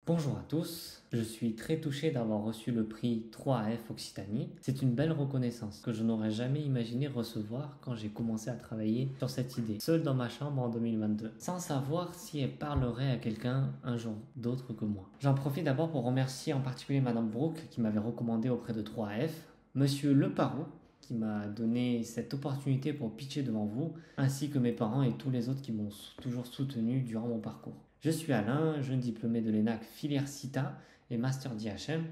Bonjour à tous, je suis très touché d'avoir reçu le prix 3F Occitanie. C'est une belle reconnaissance que je n'aurais jamais imaginé recevoir quand j'ai commencé à travailler sur cette idée, seul dans ma chambre en 2022, sans savoir si elle parlerait à quelqu'un un jour d'autre que moi. J'en profite d'abord pour remercier en particulier Madame Brooke qui m'avait recommandé auprès de 3F, Monsieur Leparou qui m'a donné cette opportunité pour pitcher devant vous, ainsi que mes parents et tous les autres qui m'ont toujours soutenu durant mon parcours. Je suis Alain, jeune diplômé de l'ENAC filière CITA et master d'IHM.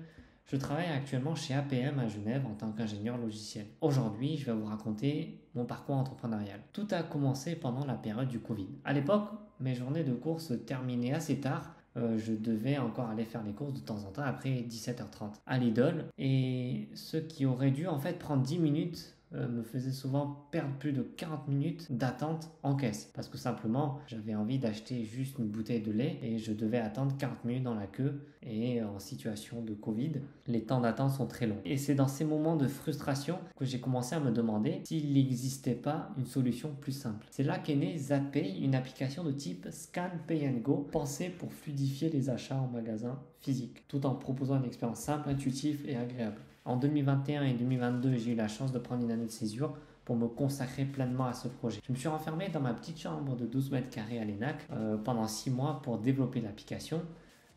Je travaille actuellement chez APM à Genève en tant qu'ingénieur logiciel. Aujourd'hui, je vais vous raconter mon parcours entrepreneurial. Tout a commencé pendant la période du Covid. À l'époque, mes journées de course se terminaient assez tard. Je devais encore aller faire les courses de temps en temps après 17h30 à Lidl. Et ce qui aurait dû en fait prendre 10 minutes me faisait souvent perdre plus de 40 minutes d'attente en caisse. Parce que simplement, j'avais envie d'acheter juste une bouteille de lait et je devais attendre 40 minutes dans la queue. Et en situation de Covid, les temps d'attente sont très longs. Et c'est dans ces moments de frustration que j'ai commencé à me demander s'il n'existait pas une solution plus simple. C'est là qu'est née Zapay, une application de type Scan Pay and Go, pensée pour fluidifier les achats en magasin physique, tout en proposant une expérience simple, intuitive et agréable. En 2021 et 2022, j'ai eu la chance de prendre une année de césure pour me consacrer pleinement à ce projet. Je me suis renfermé dans ma petite chambre de 12 mètres carrés à l'ENAC pendant 6 mois pour développer l'application.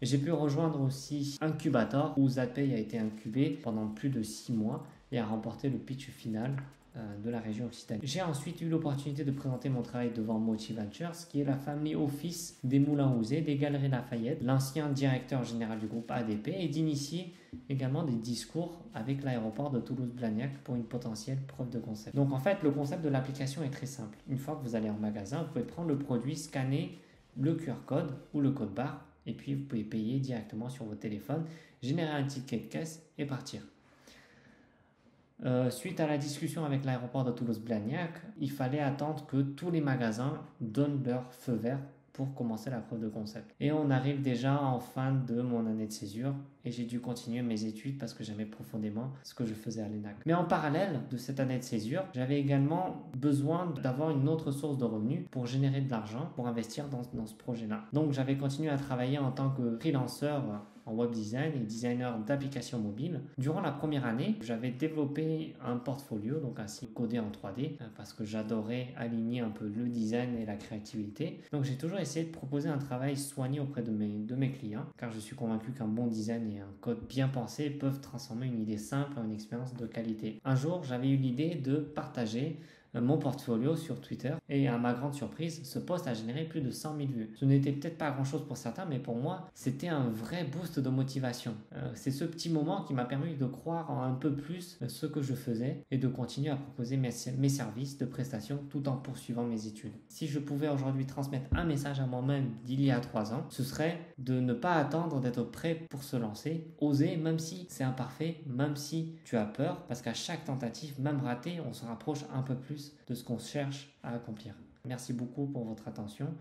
J'ai pu rejoindre aussi Incubator où Zapay a été incubé pendant plus de 6 mois et a remporté le pitch final de la région Occitanie. J'ai ensuite eu l'opportunité de présenter mon travail devant Motiventures, qui est la family office des Moulins Ouzés, des Galeries Lafayette, l'ancien directeur général du groupe ADP, et d'initier également des discours avec l'aéroport de Toulouse-Blagnac pour une potentielle preuve de concept. Donc en fait, le concept de l'application est très simple. Une fois que vous allez en magasin, vous pouvez prendre le produit, scanner le QR code ou le code barre, et puis vous pouvez payer directement sur votre téléphone, générer un ticket de caisse et partir. Suite à la discussion avec l'aéroport de Toulouse-Blagnac, il fallait attendre que tous les magasins donnent leur feu vert pour commencer la preuve de concept. Et on arrive déjà en fin de mon année de césure et j'ai dû continuer mes études parce que j'aimais profondément ce que je faisais à l'ENAC. Mais en parallèle de cette année de césure, j'avais également besoin d'avoir une autre source de revenus pour générer de l'argent, pour investir dans ce projet-là. Donc j'avais continué à travailler en tant que freelanceur en web design et designer d'applications mobiles. Durant la première année, j'avais développé un portfolio, donc un site codé en 3D, parce que j'adorais aligner un peu le design et la créativité. Donc j'ai toujours essayé de proposer un travail soigné auprès de mes clients, car je suis convaincu qu'un bon design et un code bien pensé peuvent transformer une idée simple en une expérience de qualité. Un jour, j'avais eu l'idée de partager mon portfolio sur Twitter et à ma grande surprise, ce post a généré plus de 100 000 vues. Ce n'était peut-être pas grand chose pour certains, mais pour moi, c'était un vrai boost de motivation. C'est ce petit moment qui m'a permis de croire en un peu plus ce que je faisais et de continuer à proposer mes services de prestation tout en poursuivant mes études. Si je pouvais aujourd'hui transmettre un message à moi-même d'il y a 3 ans, ce serait de ne pas attendre d'être prêt pour se lancer, oser même si c'est imparfait, même si tu as peur, parce qu'à chaque tentative, même ratée, on se rapproche un peu plus de ce qu'on cherche à accomplir. Merci beaucoup pour votre attention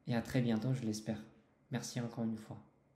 et à très bientôt, je l'espère. Merci encore une fois.